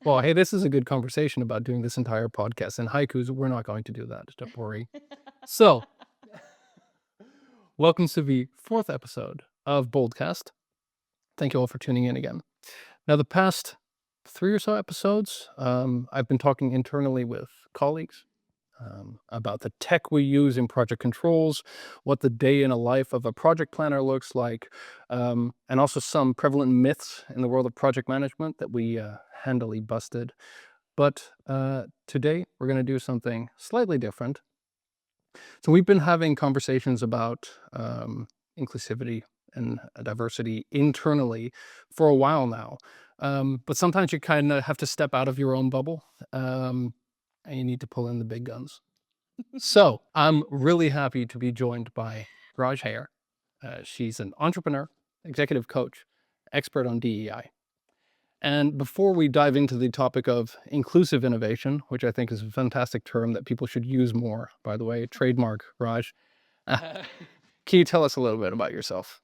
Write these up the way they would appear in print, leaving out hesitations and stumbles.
Well, hey, this is a good conversation about doing this entire podcast in haikus. We're not going to do that. Don't worry. So, welcome to the fourth episode of BoldCast. Thank you all for tuning in again. Now, the past three or so episodes, I've been talking internally with colleagues about the tech we use in project controls, what the day in a life of a project planner looks like, and also some prevalent myths in the world of project management that we handily busted. But today we're going to do something slightly different. So we've been having conversations about inclusivity and diversity internally for a while now. But sometimes you kind of have to step out of your own bubble and you need to pull in the big guns. So I'm really happy to be joined by Raj Hayer. She's an entrepreneur, executive coach, expert on DEI. And before we dive into the topic of inclusive innovation, which I think is a fantastic term that people should use more, by the way, trademark, Raj, can you tell us a little bit about yourself?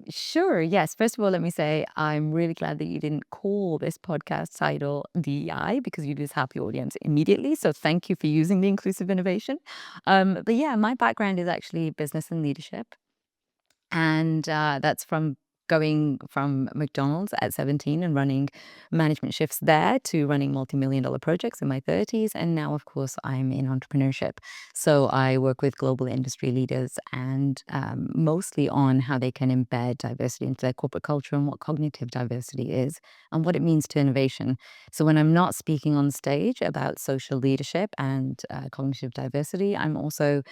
Sure. Yes. First of all, let me say I'm really glad that you didn't call this podcast title DEI because you just happy audience immediately. So thank you for using the inclusive innovation. But yeah, my background is actually business and leadership. And that's from going from McDonald's at 17 and running management shifts there to running multi-million-dollar projects in my 30s. And now, of course, I'm in entrepreneurship. So I work with global industry leaders and mostly on how they can embed diversity into their corporate culture and what cognitive diversity is and what it means to innovation. So when I'm not speaking on stage about social leadership and cognitive diversity, I'm also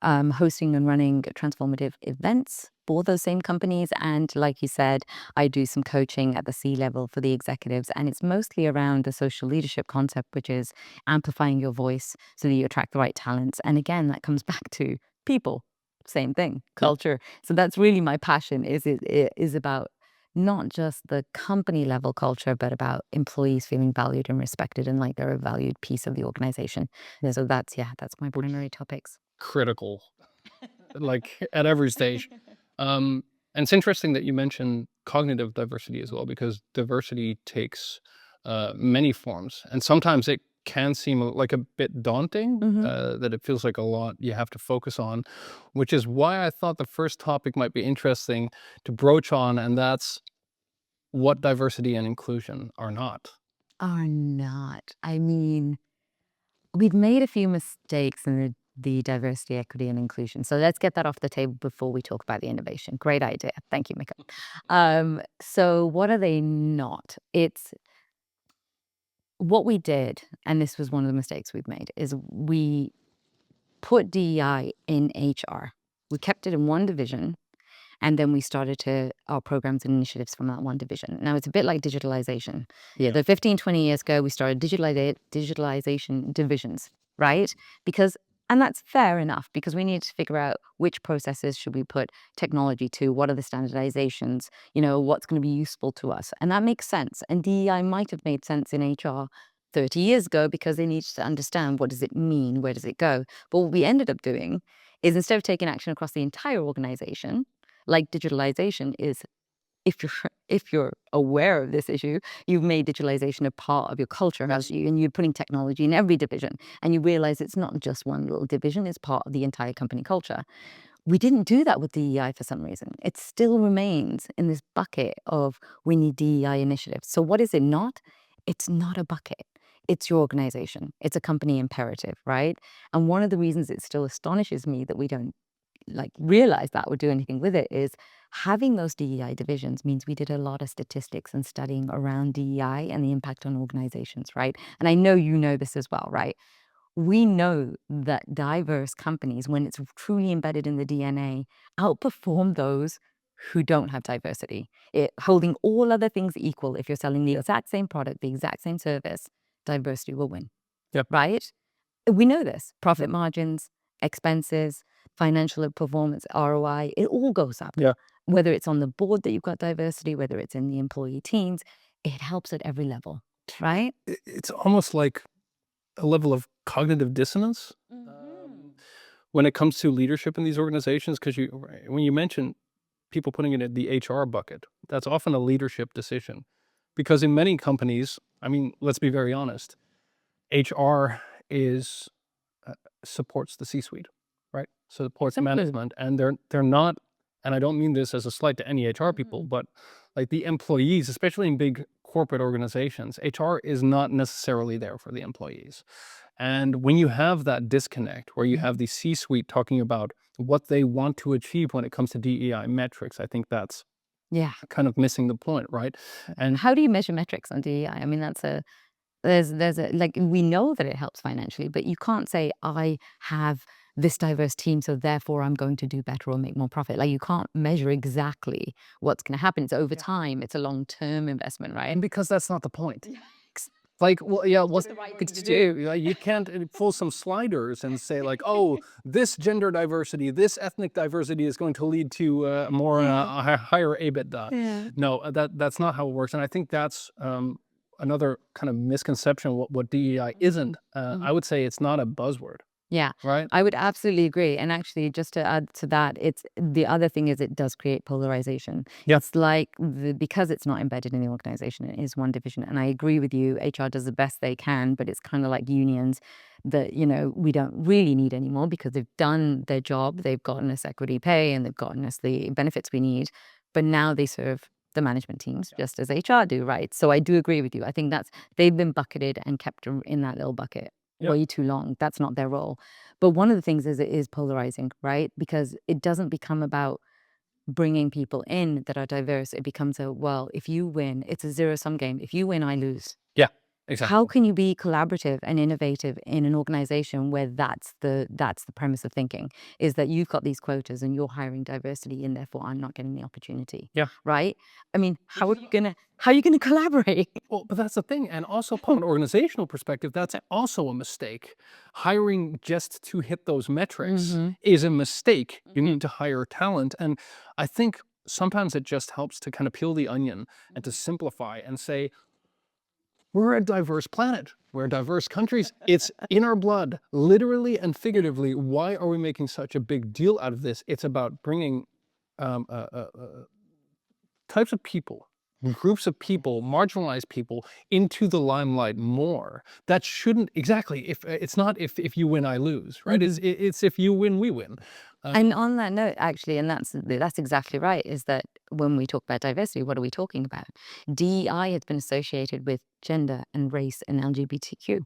hosting and running transformative events for those same companies. And like you said, I do some coaching at the C level for the executives. And it's mostly around the social leadership concept, which is amplifying your voice so that you attract the right talents. And again, that comes back to people. Same thing, Yeah. culture. So that's really my passion it is about not just the company level culture, but about employees feeling valued and respected and like they're a valued piece of the organization. Yeah. So that's my Which is primary topics. critical, like at every stage. And it's interesting that you mentioned cognitive diversity as well, because diversity takes many forms, and sometimes it can seem like a bit daunting. Mhm. That it feels like a lot you have to focus on, which is why I thought the first topic might be interesting to broach on, and that's what diversity and inclusion are not. Are not. I mean, we've made a few mistakes in the diversity, equity, and inclusion. So let's get that off the table before we talk about the innovation. Great idea. Thank you, Mika. So what are they not? It's what we did, and this was one of the mistakes we've made, is we put DEI in HR. We kept it in one division. And then we started to our programs and initiatives from that one division. Now it's a bit like digitalization. Yeah, Yeah. the 15, 20 years ago, we started digitalization divisions, right? Because, and that's fair enough because we need to figure out which processes should we put technology to, what are the standardizations, what's going to be useful to us. And that makes sense. And DEI might have made sense in HR 30 years ago because they needed to understand what does it mean, where does it go. But what we ended up doing is instead of taking action across the entire organization, like digitalization is if you're if you're aware of this issue, you've made digitalization a part of your culture as you and you're putting technology in every division and you realize it's not just one little division, it's part of the entire company culture. We didn't do that with DEI for some reason. It still remains in this bucket of we need DEI initiatives. So what is it not? It's not a bucket. It's your organization. It's a company imperative, right? And one of the reasons it still astonishes me that we don't realize that or do anything with it is having those DEI divisions means we did a lot of statistics and studying around DEI and the impact on organizations, right? And I know you know this as well, right? We know that diverse companies, when it's truly embedded in the DNA, outperform those who don't have diversity. Holding all other things equal, if you're selling the exact same product, the exact same service, diversity will win, Yep. right? We know this. Profit margins, expenses, financial performance, ROI, it all goes up. Yeah. Whether it's on the board that you've got diversity, whether it's in the employee teams, it helps at every level, right? It's almost like a level of cognitive dissonance when it comes to leadership in these organizations, because when you mention people putting it in the HR bucket, that's often a leadership decision. Because in many companies, I mean, let's be very honest, HR is supports the C-suite, right? Supports management, and they're not. And I don't mean this as a slight to any HR people, but like the employees, especially in big corporate organizations, HR is not necessarily there for the employees. And when you have that disconnect, where you have the C-suite talking about what they want to achieve when it comes to DEI metrics, I think that's Yeah. kind of missing the point, right? And How do you measure metrics on DEI? I mean, that's a there's a like we know that it helps financially, but you can't say I have this diverse team, so therefore I'm going to do better or make more profit. Like you can't measure exactly what's going to happen. It's over time. It's a long-term investment, right? and because that's not the point. Like, well, yeah, what's the the right right thing thing to to do? Like, you can't pull some sliders and say like, oh, this gender diversity, this ethnic diversity is going to lead to more higher EBITDA. Yeah. No, that's not how it works. And I think that's another kind of misconception. What DEI isn't. I would say it's not a buzzword, Yeah, right? I would absolutely agree. And actually, just to add to that, it's the other thing is it does create polarization. Yeah. It's like because it's not embedded in the organization, it is one division. And I agree with you. HR does the best they can, but it's kind of like unions that we don't really need anymore because they've done their job. They've gotten us equity pay and they've gotten us the benefits we need. But now they serve the management teams just as HR do, right? So I do agree with you. I think they've been bucketed and kept in that little bucket Yep. way too long. That's not their role. But one of the things is it is polarizing, right? Because it doesn't become about bringing people in that are diverse. It becomes well, if you win, it's a zero-sum game. If you win, I lose. Yeah. How Exactly. can you be collaborative and innovative in an organization where that's the premise of thinking is that you've got these quotas and you're hiring diversity and therefore I'm not getting the opportunity, Yeah. right? I mean, how are you gonna collaborate? Well, but that's the thing. And also from an organizational perspective, that's also a mistake. Hiring just to hit those metrics is a mistake. You need to hire talent. And I think sometimes it just helps to kind of peel the onion and to simplify and say, we're a diverse planet. We're diverse countries. It's in our blood, literally and figuratively. Why are we making such a big deal out of this? It's about bringing um, uh, uh, uh, types of people, groups of people, marginalized people into the limelight more. That shouldn't exactly. If it's not if you win, I lose, right? It's if you win, we win. And on that note, actually, and that's exactly right, is that when we talk about diversity, what are we talking about? DEI has been associated with gender and race and LGBTQ.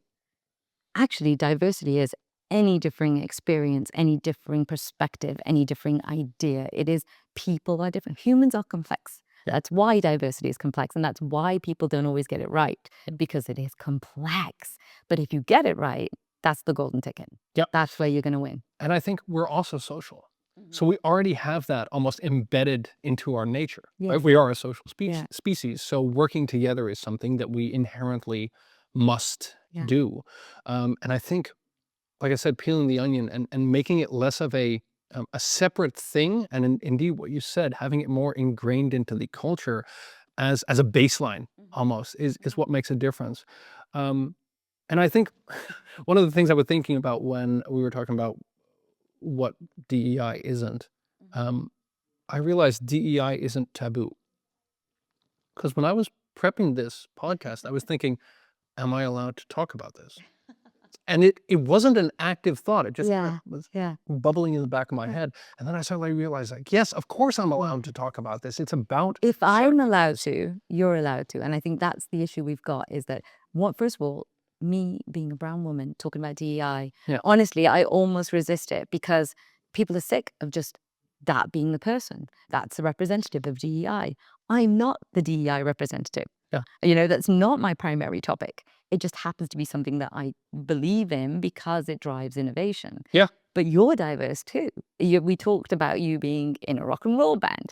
Actually, diversity is any differing experience, any differing perspective, any differing idea. It is people are different. Humans are complex. That's why diversity is complex. And that's why people don't always get it right, because it is complex. But if you get it right, that's the golden ticket. Yep. That's where you're going to win. And I think we're also social. So we already have that almost embedded into our nature. Right? Yes. We are a social Yeah. species. So working together is something that we inherently must Yeah. do. And I think, like I said, peeling the onion and making it less of a separate thing. And indeed, what you said, having it more ingrained into the culture as a baseline almost is what makes a difference. And I think one of the things I was thinking about when we were talking about what DEI isn't, I realized DEI isn't taboo. Because when I was prepping this podcast, I was thinking, am I allowed to talk about this? And it wasn't an active thought. It just kind Yeah. of was Yeah. bubbling in the back of my head. And then I suddenly realized, like, yes, of course I'm allowed to talk about this. It's about If I'm allowed to, you're allowed to. And I think that's the issue we've got is that first of all, me being a brown woman talking about DEI, Yeah. honestly, I almost resist it because people are sick of just that being the person. That's the representative of DEI. I'm not the DEI representative. Yeah. That's not my primary topic. It just happens to be something that I believe in because it drives innovation. Yeah. But you're diverse too. We talked about you being in a rock and roll band.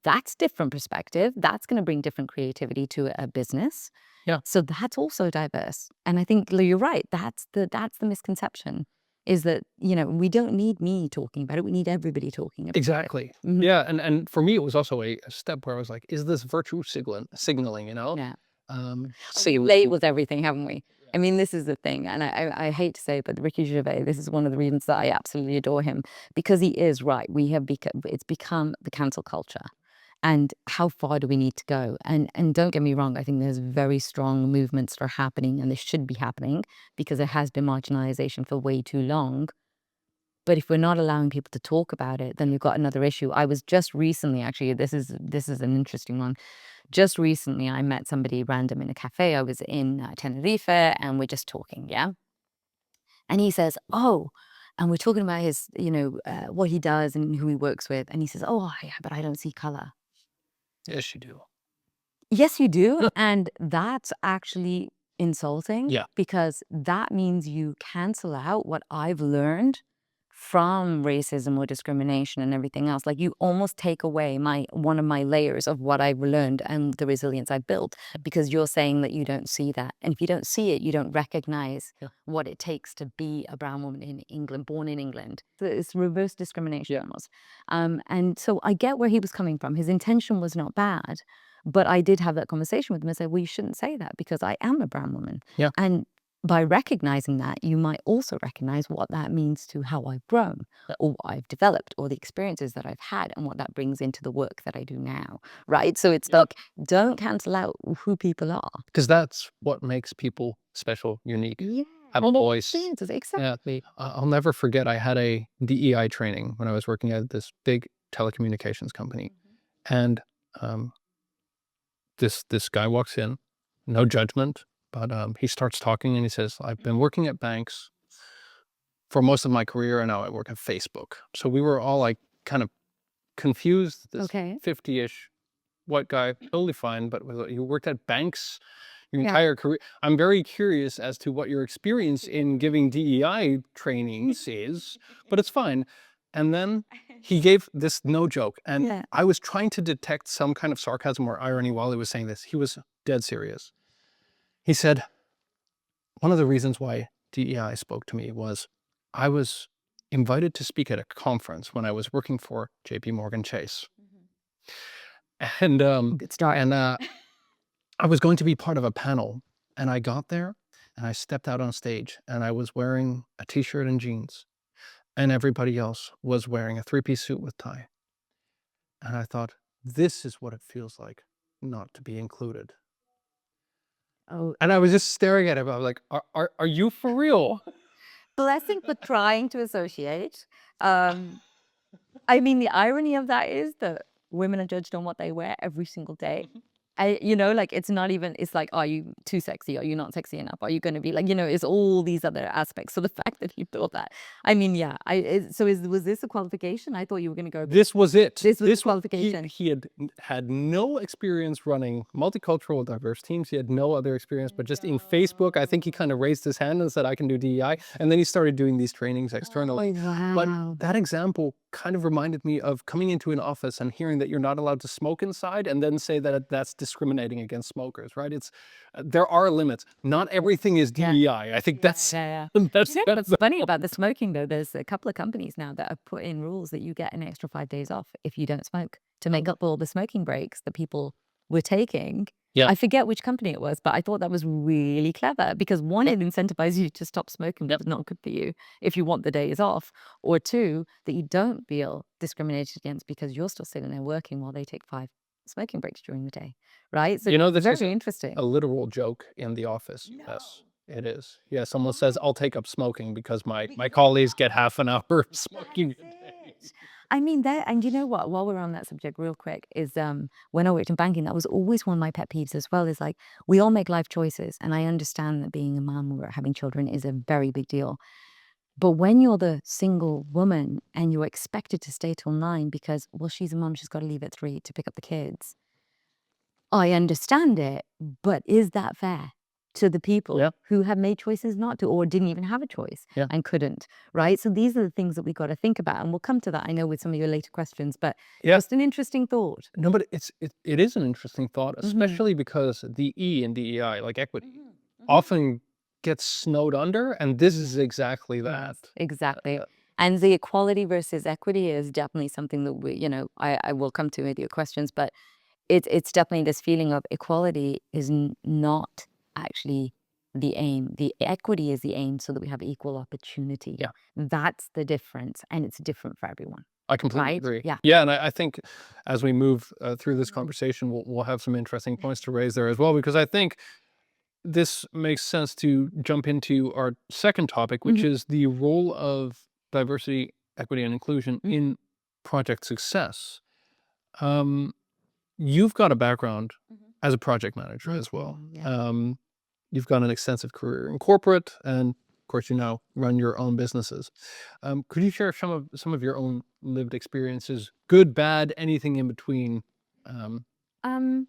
That's different perspective. That's going to bring different creativity to a business. Yeah. So that's also diverse. And I think you're right. That's the misconception is that, we don't need me talking about it. We need everybody talking about Exactly. it. Mhm. Yeah. And for me, it was also a step where I was like, is this virtue signaling, Yeah. See, Labeled everything, haven't we? I mean, this is the thing, and I hate to say it, but Ricky Gervais, this is one of the reasons that I absolutely adore him, because he is right. It's become the cancel culture. And how far do we need to go? And don't get me wrong, I think there's very strong movements that are happening, and they should be happening, because there has been marginalization for way too long. But if we're not allowing people to talk about it, then we've got another issue. I was just recently, actually, this is an interesting one. Just recently, I met somebody random in a cafe. I was in Tenerife, and we're just talking, yeah. And he says, "Oh," and we're talking about his, what he does and who he works with. And he says, "Oh, yeah, but I don't see color." Yes, you do. Yes, you do. And that's actually insulting, Yeah. because that means you cancel out what I've learned from racism or discrimination and everything else. Like, you almost take away one of my layers of what I've learned and the resilience I've built, because you're saying that you don't see that. And if you don't see it, you don't recognize what it takes to be a brown woman in England, born in England. So it's reverse discrimination almost. And so I get where he was coming from. His intention was not bad. But I did have that conversation with him and said, "Well, you shouldn't say that, because I am a brown woman." Yeah. And by recognizing that, you might also recognize what that means to how I've grown, or what I've developed, or the experiences that I've had, and what that brings into the work that I do now, right? So it's like, don't cancel out who people are. Because that's what makes people special, unique, Yeah. have a voice. Experiences, exactly. I'll never forget, I had a DEI training when I was working at this big telecommunications company. And this guy walks in, no judgment, but he starts talking and he says, "I've been working at banks for most of my career, and now I work at Facebook." So we were all like kind of confused. This Okay. 50-ish white guy, totally fine, but you worked at banks your Yeah. entire career. I'm very curious as to what your experience in giving DEI trainings is, but it's fine. And then he gave this, no joke, and Yeah. I was trying to detect some kind of sarcasm or irony while he was saying this. He was dead serious. He said, "One of the reasons why DEI spoke to me was I was invited to speak at a conference when I was working for JP Morgan Chase. And Good start. I was going to be part of a panel, and I got there and I stepped out on stage, and I was wearing a t-shirt and jeans, and everybody else was wearing a three-piece suit with tie. And I thought, this is what it feels like not to be included." Oh, And I was just staring at him. I was like, are you for real? blessing for trying to associate. I mean, the irony of that is that women are judged on what they wear every single day. Like, it's not even, it's like, are you too sexy? Are you not sexy enough? Are you going to be like, it's all these other aspects. So the fact that he thought that, I mean, yeah. Was this a qualification? I thought you were going to go. This was it. This was the He qualification. had no experience running multicultural, diverse teams. He had no other experience, but just in Facebook, I think he kind of raised his hand and said, "I can do DEI." And then he started doing these trainings externally. Oh, But wow. that example kind of reminded me of coming into an office and hearing that you're not allowed to smoke inside, and then say that that's discriminating against smokers, right? It's there are limits. Not everything is Yeah. DEI. I think that's Yeah. that's What's funny about the smoking, though, there's a couple of companies now that have put in rules that you get an extra 5 days off if you don't smoke, to make up all the smoking breaks that people were taking. Yeah. I forget which company it was, but I thought that was really clever, because one, it incentivizes you to stop smoking, that's not good for you if you want the days off, or two, that you don't feel discriminated against because you're still sitting there working while they take 5 smoking breaks during the day, right? So this is very interesting. a literal joke in the office. Yes, it is. Yeah, someone says, "I'll take up smoking because my colleagues get half an hour of smoking a day." I mean, that, and you know what? While we're on that subject, real quick, is when I worked in banking, that was always one of my pet peeves as well. Is like, we all make life choices, and I understand that being a mom or having children is a very big deal. But when you're the single woman and you're expected to stay till 9 because, well, she's a mom, she's got to leave at 3 to pick up the kids. I understand it, but is that fair to the people Yeah. who have made choices not to, or didn't even have a choice Yeah. and couldn't, right? So these are the things that we got to think about, and we'll come to that, I know, with some of your later questions, but Yeah. just an interesting thought. No, but it is an interesting thought, especially because the E in DEI, like equity, often gets snowed under, and this is exactly that. Exactly. And the equality versus equity is definitely something that I will come to with your questions, but it's definitely this feeling of equality is not actually the aim. The equity is the aim so that we have equal opportunity. Yeah. That's the difference, and it's different for everyone, I completely right? agree. Yeah. Yeah, and I think as we move through this conversation, we'll have some interesting points to raise there as well, because I think this makes sense to jump into our second topic, which Mhm. is the role of diversity, equity, and inclusion Mm. in project success. Um, you've got a background Mhm. as a project manager as well. Yeah. You've got an extensive career in corporate, and of course, you now run your own businesses. Could you share some of your own lived experiences, good, bad, anything in between? Um, Um,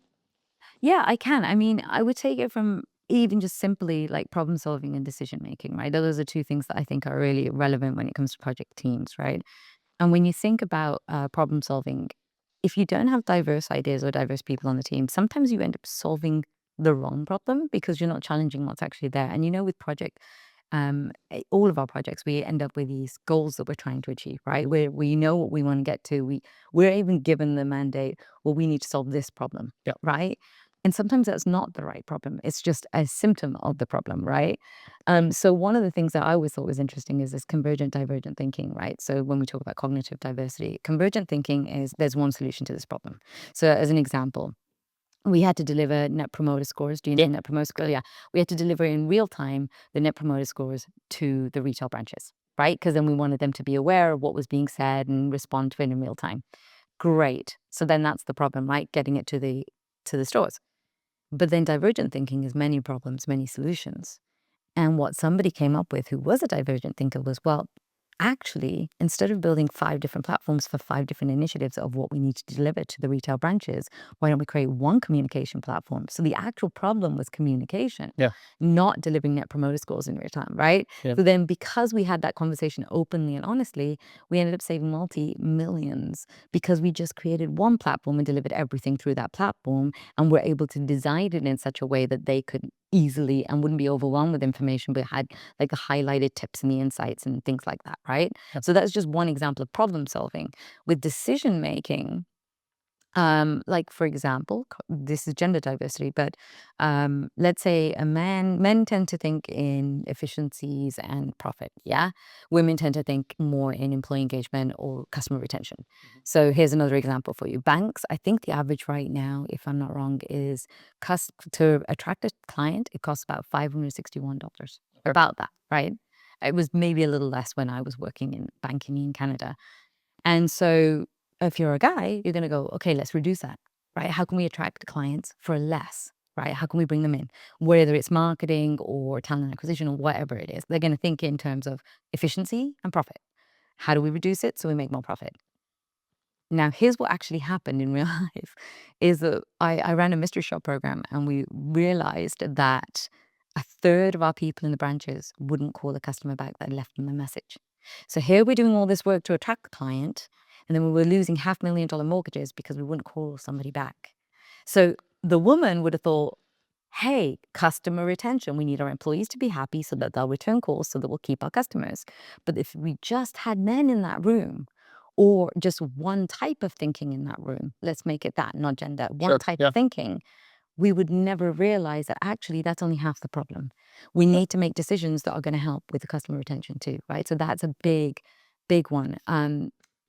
yeah, I can. I mean, I would take it from even just simply like problem solving and decision making, right? Those are two things that I think are really relevant when it comes to project teams, right? And when you think about problem solving, if you don't have diverse ideas or diverse people on the team, sometimes you end up solving the wrong problem because you're not challenging what's actually there. And with project, all of our projects, we end up with these goals that we're trying to achieve, right? Where we know what we want to get to. We're even given the mandate, well, we need to solve this problem, yeah, right? And sometimes that's not the right problem. It's just a symptom of the problem, right? So one of the things that I always thought was interesting is this convergent divergent thinking, right? So when we talk about cognitive diversity, convergent thinking is there's one solution to this problem. So as an example, we had to deliver net promoter scores. Do you know net promoter score? Yeah. We had to deliver in real time the net promoter scores to the retail branches, right? Because then we wanted them to be aware of what was being said and respond to it in real time. Great. So then that's the problem, right? Getting it to the stores. But then divergent thinking is many problems, many solutions. And what somebody came up with who was a divergent thinker was, well, actually, instead of building 5 different platforms for 5 different initiatives of what we need to deliver to the retail branches, why don't we create one communication platform? So the actual problem was communication, yeah, not delivering net promoter scores in real time, right? yeah, So then because we had that conversation openly and honestly, we ended up saving multi-millions because we just created one platform and delivered everything through that platform. And we're able to design it in such a way that they could easily and wouldn't be overwhelmed with information, but had like the highlighted tips and the insights and things like that, right? yeah. So that's just one example of problem solving. With decision making, like for example, this is gender diversity, but let's say men tend to think in efficiencies and profit. Yeah. Women tend to think more in employee engagement or customer retention. So here's another example for you. Banks, I think the average right now, if I'm not wrong, is to attract a client, it costs about $561. Okay. About that, right? It was maybe a little less when I was working in banking in Canada. And so if you're a guy, you're going to go, okay, let's reduce that, right? How can we attract clients for less, right? How can we bring them in? Whether it's marketing or talent acquisition or whatever it is, they're going to think in terms of efficiency and profit. How do we reduce it so we make more profit? Now, here's what actually happened in real life is that I ran a mystery shop program and we realized that a third of our people in the branches wouldn't call a customer back that left them a message. So here we're doing all this work to attract the client, and then we were losing $500,000 mortgages because we wouldn't call somebody back. So the woman would have thought, hey, customer retention, we need our employees to be happy so that they'll return calls so that we'll keep our customers. But if we just had men in that room, or just one type of thinking in that room, let's make it that, not gender, one Sure. type of Yeah. thinking, we would never realize that actually that's only half the problem. We need to make decisions that are going to help with the customer retention too, right? So that's a big, big one.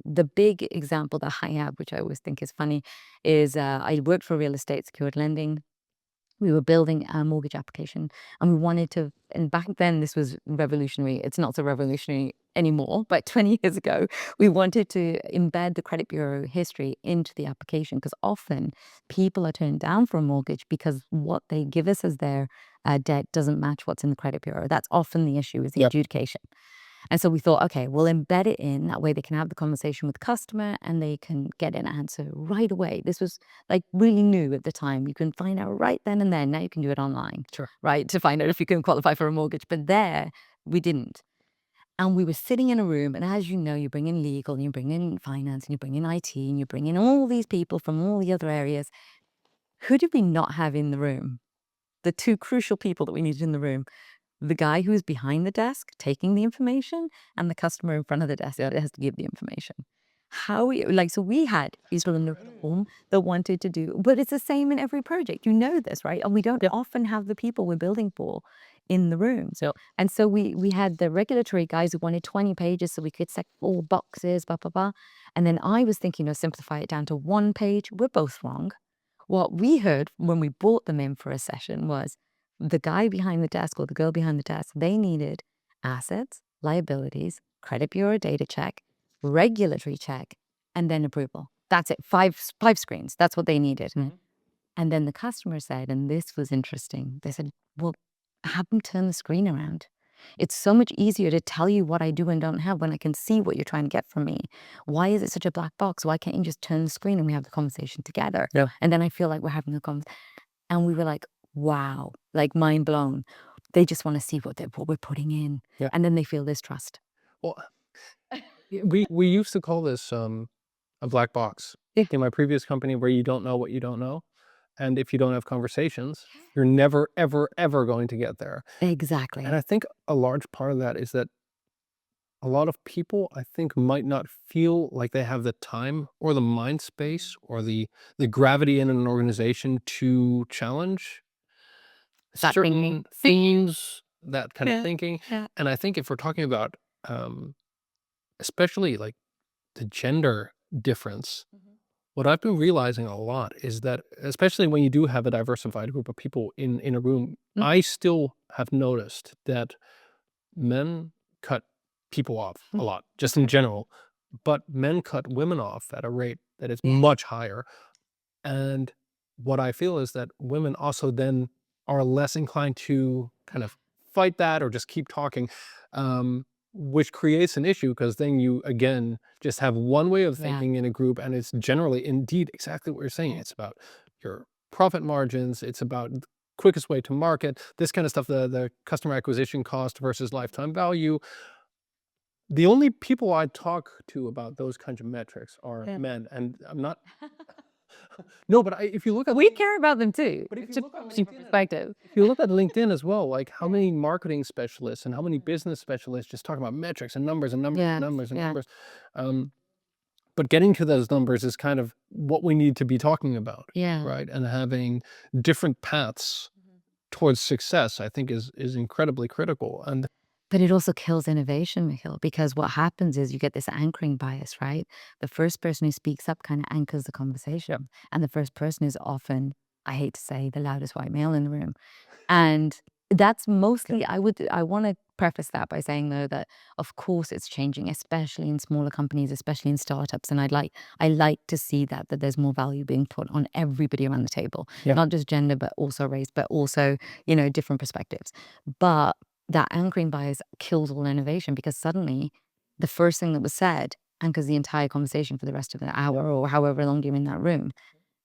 The big example that I have, which I always think is funny, is I worked for real estate secured lending. We were building a mortgage application and we wanted to, and back then this was revolutionary. It's not so revolutionary anymore, but 20 years ago, we wanted to embed the credit bureau history into the application because often people are turned down for a mortgage because what they give us as their debt doesn't match what's in the credit bureau. That's often the issue is the Yeah. adjudication. And so we thought, okay, we'll embed it in. That way they can have the conversation with the customer and they can get an answer right away. This was like really new at the time. You can find out right then and there. Now you can do it online, Sure. right? To find out if you can qualify for a mortgage. But there we didn't. And we were sitting in a room. And as you know, you bring in legal and you bring in finance and you bring in IT and you bring in all these people from all the other areas. Who did we not have in the room? The two crucial people that we needed in the room, the guy who's behind the desk taking the information and the customer in front of the desk that has to give the information. How we like, so we had people in the room that wanted to do, but it's the same in every project. You know this, right? And we don't Yeah. often have the people we're building for in the room. And so we had the regulatory guys who wanted 20 pages so we could set all boxes, blah, blah, blah. And then I was thinking, simplify it down to 1 page. We're both wrong. What we heard when we brought them in for a session was the guy behind the desk or the girl behind the desk, they needed assets, liabilities, credit bureau data check, regulatory check, and then approval. That's it. Five screens. That's what they needed. And then the customer said, and this was interesting, they said, well, have them turn the screen around. It's so much easier to tell you what I do and don't have when I can see what you're trying to get from me. Why is it such a black box? Why can't you just turn the screen and we have the conversation together? Yeah. And then I feel like we're having a conversation. And we were like, wow, like mind blown. They just want to see what we're putting in. Yeah. And then they feel this trust. Well, we used to call this a black box in my previous company, where you don't know what you don't know. And if you don't have conversations, you're never, ever, ever going to get there. Exactly. And I think a large part of that is that a lot of people, I think, might not feel like they have the time or the mind space or the gravity in an organization to challenge That certain thinking. themes, that kind of Yeah. thinking. Yeah. And I think if we're talking about especially like the gender difference, what I've been realizing a lot is that, especially when you do have a diversified group of people in a room, I still have noticed that men cut people off a lot, just in general, but men cut women off at a rate that is much higher. And what I feel is that women also then are less inclined to kind of fight that or just keep talking, which creates an issue, because then you, again, just have one way of thinking in a group. And it's generally indeed exactly what you're saying. It's about your profit margins. It's about the quickest way to market, this kind of stuff, the customer acquisition cost versus lifetime value. The only people I talk to about those kinds of metrics are men. And I'm not... No, but if you look at... We care about them too. But if you It's a look at perspective. if you look at LinkedIn as well, like how many marketing specialists and how many business specialists just talk about metrics and numbers and numbers and numbers and numbers. But getting to those numbers is kind of what we need to be talking about, right? And having different paths towards success, I think, is incredibly critical. And But it also kills innovation, Michel, because what happens is you get this anchoring bias, right? The first person who speaks up kind of anchors the conversation. And the first person is often, I hate to say, the loudest white male in the room. And that's mostly, I want to preface that by saying, though, that of course it's changing, especially in smaller companies, especially in startups. And I like to see that there's more value being put on everybody around the table, not just gender, but also race, but also, different perspectives. But that anchoring bias kills all innovation, because suddenly the first thing that was said anchors the entire conversation for the rest of the hour or however long you're in that room.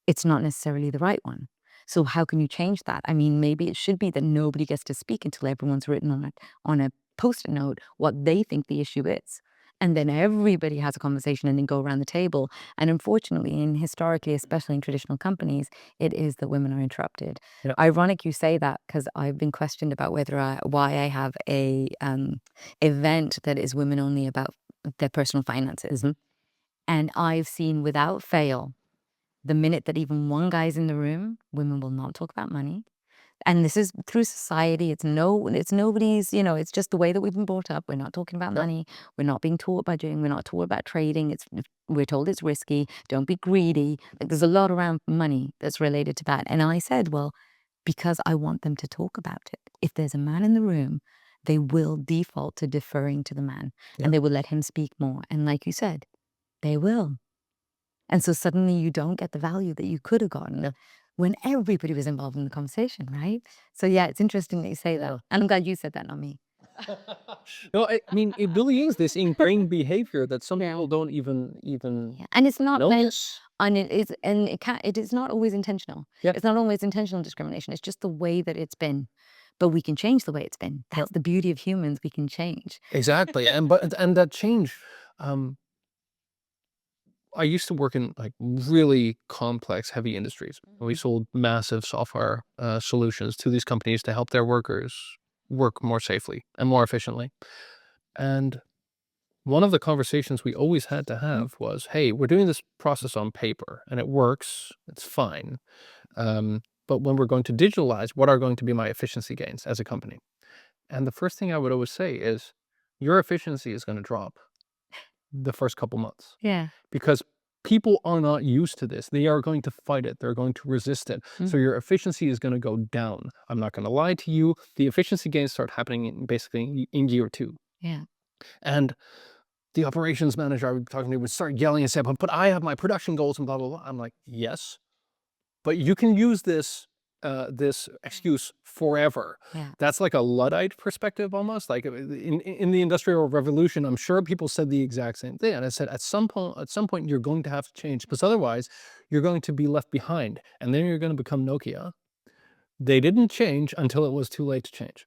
It's not necessarily the right one. So how can you change that? I mean, maybe it should be that nobody gets to speak until everyone's written on a Post-it note what they think the issue is. And then everybody has a conversation and then go around the table. And unfortunately, and historically, especially in traditional companies, it is that women are interrupted. Ironic you say that, because I've been questioned about why I have a event that is women only about their personal finances. And I've seen without fail, the minute that even one guy's in the room, women will not talk about money. And this is through society. It's nobody's, it's just the way that we've been brought up. We're not talking about money. We're not being taught budgeting. We're not taught about trading. We're told it's risky. Don't be greedy. Like, there's a lot around money that's related to that. And I said, well, because I want them to talk about it. If there's a man in the room, they will default to deferring to the man, and they will let him speak more. And like you said, they will. And so suddenly you don't get the value that you could have gotten when everybody was involved in the conversation, right? So yeah, it's interesting that you say that. And I'm glad you said that, not me. No, I mean, it really is this ingrained behavior that some people don't even And it's not meant, notice. and it is not always intentional. It's not always intentional discrimination. It's just the way that it's been. But we can change the way it's been. That's the beauty of humans. We can change. Exactly. And that change, I used to work in like really complex, heavy industries. We sold massive software solutions to these companies to help their workers work more safely and more efficiently. And one of the conversations we always had to have was, hey, we're doing this process on paper and it works, it's fine. But when we're going to digitalize, what are going to be my efficiency gains as a company? And the first thing I would always say is your efficiency is going to drop the first couple months Yeah. because people are not used to this. They are going to fight it. They're going to resist it. So your efficiency is going to go down. I'm not going to lie to you. The efficiency gains start happening basically in year 2. Yeah. And the operations manager I was talking to would start yelling and say, but I have my production goals and blah, blah, blah. I'm like, yes, but you can use this excuse forever. Yeah. That's like a Luddite perspective almost. Like in the Industrial Revolution, I'm sure people said the exact same thing. And I said, at some point, you're going to have to change because otherwise you're going to be left behind and then you're going to become Nokia. They didn't change until it was too late to change.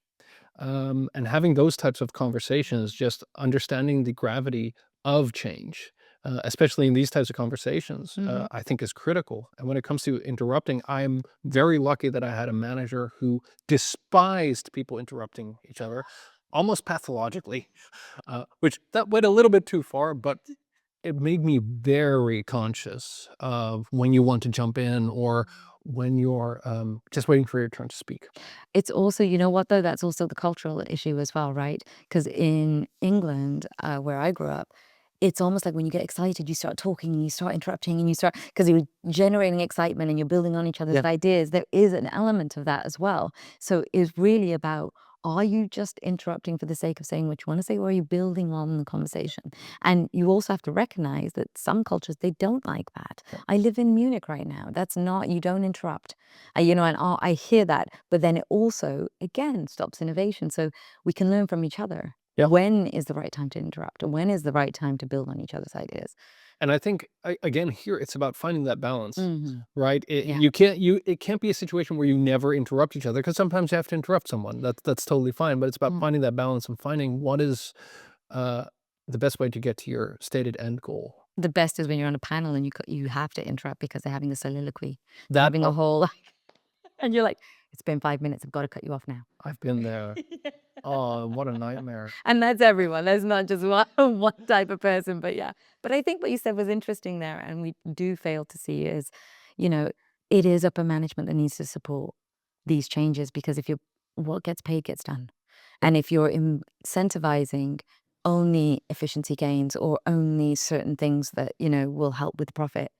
And having those types of conversations, just understanding the gravity of change, especially in these types of conversations, I think is critical. And when it comes to interrupting, I'm very lucky that I had a manager who despised people interrupting each other, almost pathologically, which that went a little bit too far, but it made me very conscious of when you want to jump in or when you're just waiting for your turn to speak. It's also, you know what, though? That's also the cultural issue as well, right? Because in England, where I grew up, it's almost like when you get excited, you start talking and you start interrupting and you start, because you're generating excitement and you're building on each other's Yeah. ideas. There is an element of that as well. So it's really about, are you just interrupting for the sake of saying what you want to say, or are you building on the conversation? And you also have to recognize that some cultures, they don't like that. Yeah. I live in Munich right now. That's not, you don't interrupt. You know, and I hear that, but then it also, again, stops innovation. So we can learn from each other. Yeah. When is the right time to interrupt, and when is the right time to build on each other's ideas? And I think again here it's about finding that balance, right? Yeah. It can't be a situation where you never interrupt each other because sometimes you have to interrupt someone. That's totally fine. But it's about finding that balance and finding what is uh, the best way to get to your stated end goal. The best is when you're on a panel and you have to interrupt because they're having a soliloquy, they're That having a whole, and you're like, it's been 5 minutes, I've got to cut you off now. I've been there. Oh, what a nightmare! And that's everyone. That's not just one type of person, but yeah. But I think what you said was interesting there, and we do fail to see is, you know, it is upper management that needs to support these changes, because if you're, what gets paid gets done. And if you're incentivizing only efficiency gains or only certain things that, you know, will help with profit,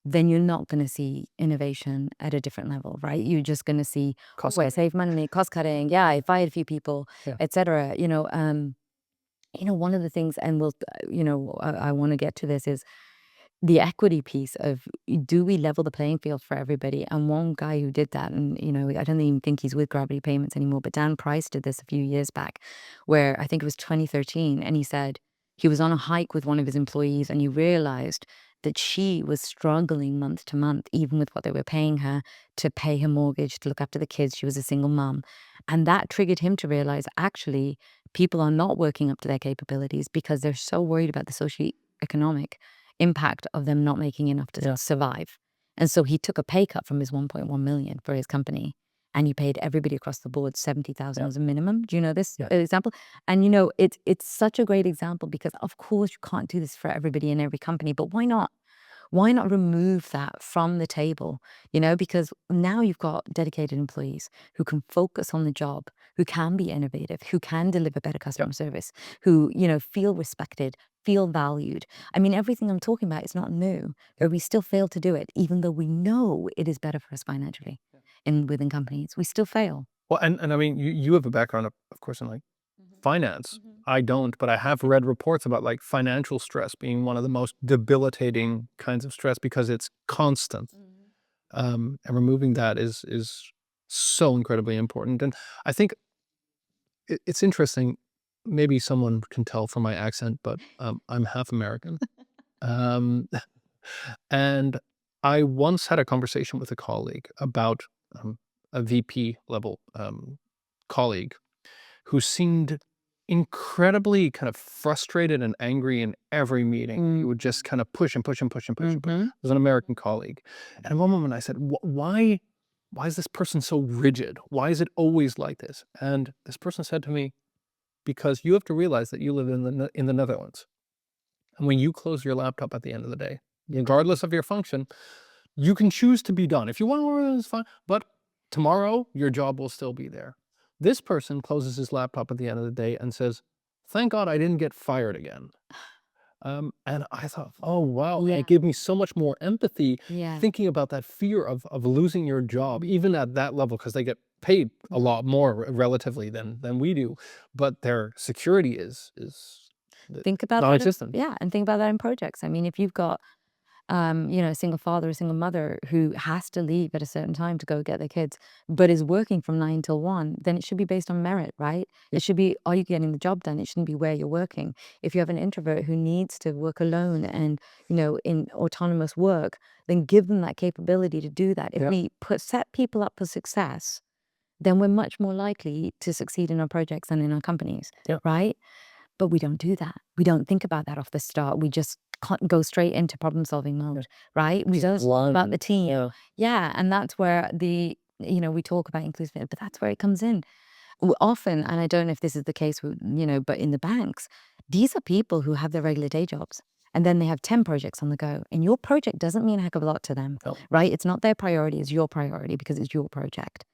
then you're not going to see innovation at a different level, right? You're just going to see, Cost oh, I save money, cost cutting. Yeah, I fired a few people, Yeah. etc. One of the things, and I want to get to this, is the equity piece of, do we level the playing field for everybody? And one guy who did that, and I don't even think he's with Gravity Payments anymore, but Dan Price did this a few years back, where I think it was 2013, and he said he was on a hike with one of his employees and he realized that she was struggling month to month, even with what they were paying her, to pay her mortgage, to look after the kids. She was a single mom. And that triggered him to realize, actually, people are not working up to their capabilities because they're so worried about the socioeconomic impact of them not making enough to survive. And so he took a pay cut from his 1.1 million for his company, and he paid everybody across the board 70,000 as a minimum. Do you know this example? And it's such a great example, because of course you can't do this for everybody in every company, but why not? Why not remove that from the table? Because now you've got dedicated employees who can focus on the job, who can be innovative, who can deliver better customer service, who, feel respected, feel valued. I mean, everything I'm talking about is not new, but we still fail to do it, even though we know it is better for us financially within companies. We still fail. Well, and I mean, you have a background of course in like finance. I don't, but I have read reports about like financial stress being one of the most debilitating kinds of stress because it's constant. And removing that is so incredibly important. And I think it's interesting. Maybe someone can tell from my accent, but I'm half American. Um, and I once had a conversation with a colleague about a VP level colleague who seemed incredibly kind of frustrated and angry in every meeting. He would just kind of push and push and push and push and push. It was an American colleague. And at one moment I said, why is this person so rigid? Why is it always like this? And this person said to me, because you have to realize that you live in the Netherlands. And when you close your laptop at the end of the day, regardless of your function, you can choose to be done. If you want to, it's fine. But tomorrow, your job will still be there. This person closes his laptop at the end of the day and says, "Thank God I didn't get fired again." And I thought, "Oh, wow." And Yeah. it gave me so much more empathy Yeah. thinking about that fear of losing your job, even at that level, because they get paid a lot more relatively than we do, but their security is Think about that. non-existent. Yeah. And think about that in projects. I mean, if you've got, a single father, a single mother who has to leave at a certain time to go get their kids, but is working from 9 till 1, then it should be based on merit, right? Yeah. It should be, are you getting the job done? It shouldn't be where you're working. If you have an introvert who needs to work alone and, in autonomous work, then give them that capability to do that. If Yeah. we set people up for success, then we're much more likely to succeed in our projects and in our companies, Yeah. right? But we don't do that. We don't think about that off the start. We just go straight into problem solving mode, right? We Just don't think blind. about the team. Yeah. Yeah, and that's where we talk about inclusivity, but that's where it comes in. Often, and I don't know if this is the case with, but in the banks, these are people who have their regular day jobs. And then they have 10 projects on the go. And your project doesn't mean a heck of a lot to them, No. right? It's not their priority, it's your priority because it's your project.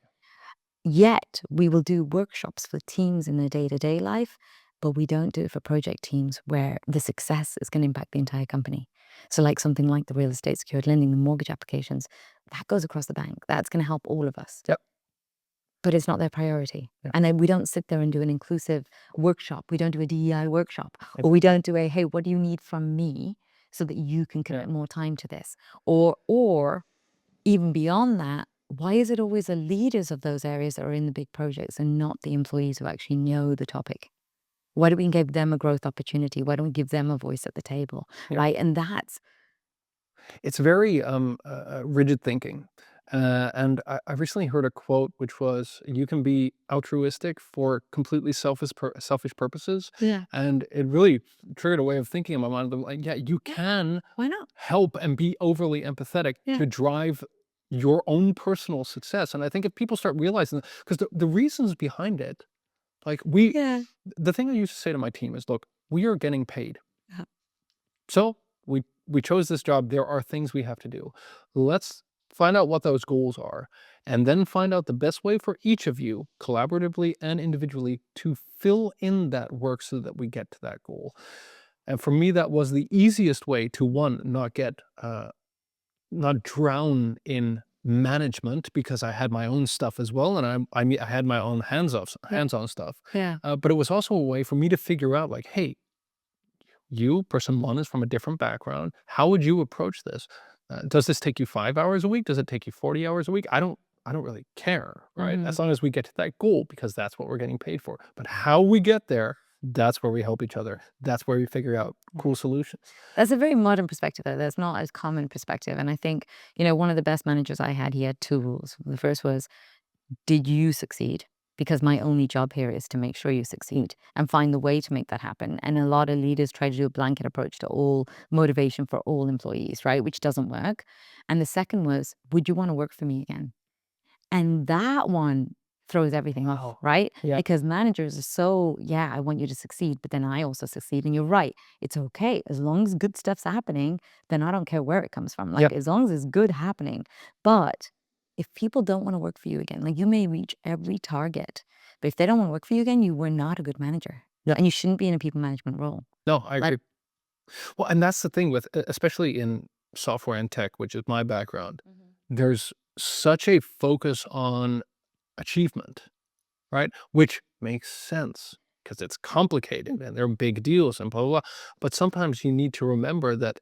Yet, we will do workshops for teams in their day-to-day life, but we don't do it for project teams where the success is going to impact the entire company. So like something like the real estate secured lending, the mortgage applications, that goes across the bank. That's going to help all of us. Yep. But it's not their priority. Yeah. And then we don't sit there and do an inclusive workshop. We don't do a DEI workshop. Yep. Or we don't do a, hey, what do you need from me so that you can commit more time to this? Or even beyond that, why is it always the leaders of those areas that are in the big projects and not the employees who actually know the topic? Why don't we give them a growth opportunity? Why don't we give them a voice at the table, Yeah. right? And that's It's very rigid thinking. And I recently heard a quote which was, "You can be altruistic for completely selfish purposes." yeah. And it really triggered a way of thinking in my mind. I'm like, yeah, you can Why not? help and be overly empathetic Yeah. to drive your own personal success. And I think if people start realizing, because the reasons behind it, like Yeah. the thing I used to say to my team is, look, we are getting paid. Uh-huh. So we chose this job. There are things we have to do. Let's find out what those goals are, and then find out the best way for each of you, collaboratively and individually, to fill in that work so that we get to that goal. And for me, that was the easiest way to, one, not drown in management, because I had my own stuff as well, and I had my own hands-on stuff. Yeah. But it was also a way for me to figure out, like, hey, you, person one, is from a different background. How would you approach this? Does this take you 5 hours a week? Does it take you 40 hours a week? I don't really care, right? As long as we get to that goal, because that's what we're getting paid for. But how we get there, that's where we help each other. That's where we figure out cool solutions. That's a very modern perspective, though. That's not as common perspective. And I think, one of the best managers I had, he had two rules. The first was, did you succeed? Because my only job here is to make sure you succeed and find the way to make that happen. And a lot of leaders try to do a blanket approach to all motivation for all employees, right? Which doesn't work. And the second was, would you want to work for me again? And that one throws everything off, Wow. right? Yeah. Because managers are so, yeah, I want you to succeed, but then I also succeed. And you're right. It's okay. As long as good stuff's happening, then I don't care where it comes from. Like, Yeah. as long as it's good happening. But if people don't want to work for you again, like, you may reach every target, but if they don't want to work for you again, you were not a good manager. Yeah. And you shouldn't be in a people management role. No, I Like- agree. Well, and that's the thing with, especially in software and tech, which is my background, there's such a focus on achievement, right? Which makes sense because it's complicated and there are big deals and blah, blah, blah. But sometimes you need to remember that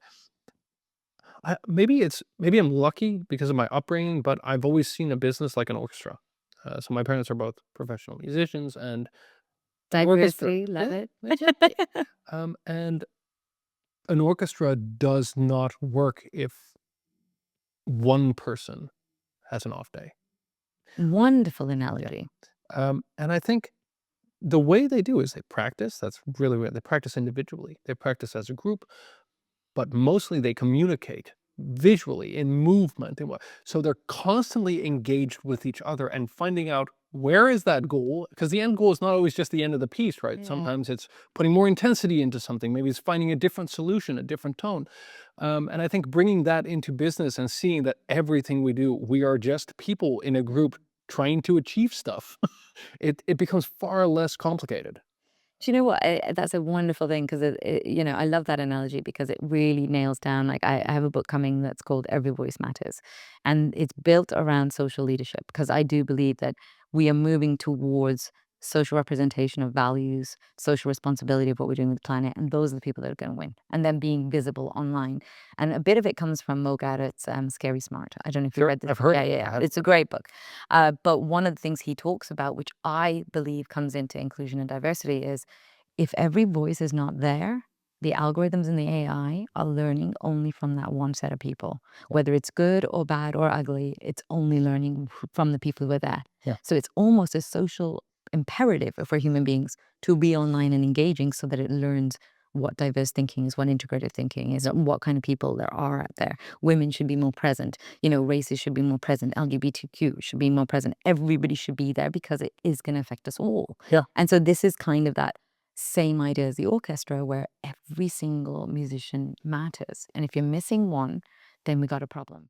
maybe I'm lucky because of my upbringing, but I've always seen a business like an orchestra. So my parents are both professional musicians, and Diversity, love yeah, it. and an orchestra does not work if one person has an off day. Wonderful analogy. And I think the way they do is they practice. That's really what they practice individually. They practice as a group, but mostly they communicate visually in movement. So they're constantly engaged with each other and finding out, where is that goal? Because the end goal is not always just the end of the piece, right? Yeah. Sometimes it's putting more intensity into something. Maybe it's finding a different solution, a different tone. And I think bringing that into business and seeing that everything we do, we are just people in a group trying to achieve stuff. It becomes far less complicated. Do you know what? That's a wonderful thing because I love that analogy because it really nails down. Like I have a book coming that's called Every Voice Matters, and it's built around social leadership because I do believe that we are moving towards social representation of values, social responsibility of what we're doing with the planet, and those are the people that are going to win. And then being visible online, and a bit of it comes from Mo Garrett's Scary Smart. I don't know if you Sure, read this. I've heard Yeah, of yeah, it. I yeah. have. It's a great book. But one of the things he talks about, which I believe comes into inclusion and diversity, is if every voice is not there, the algorithms and the AI are learning only from that one set of people. Whether it's good or bad or ugly, it's only learning from the people who are there. Yeah. So it's almost a social imperative for human beings to be online and engaging so that it learns what diverse thinking is, what integrated thinking is, and what kind of people there are out there. Women should be more present. Races should be more present. LGBTQ should be more present. Everybody should be there because it is going to affect us all. Yeah. And so this is kind of that same idea as the orchestra where every single musician matters. And if you're missing one, then we got a problem.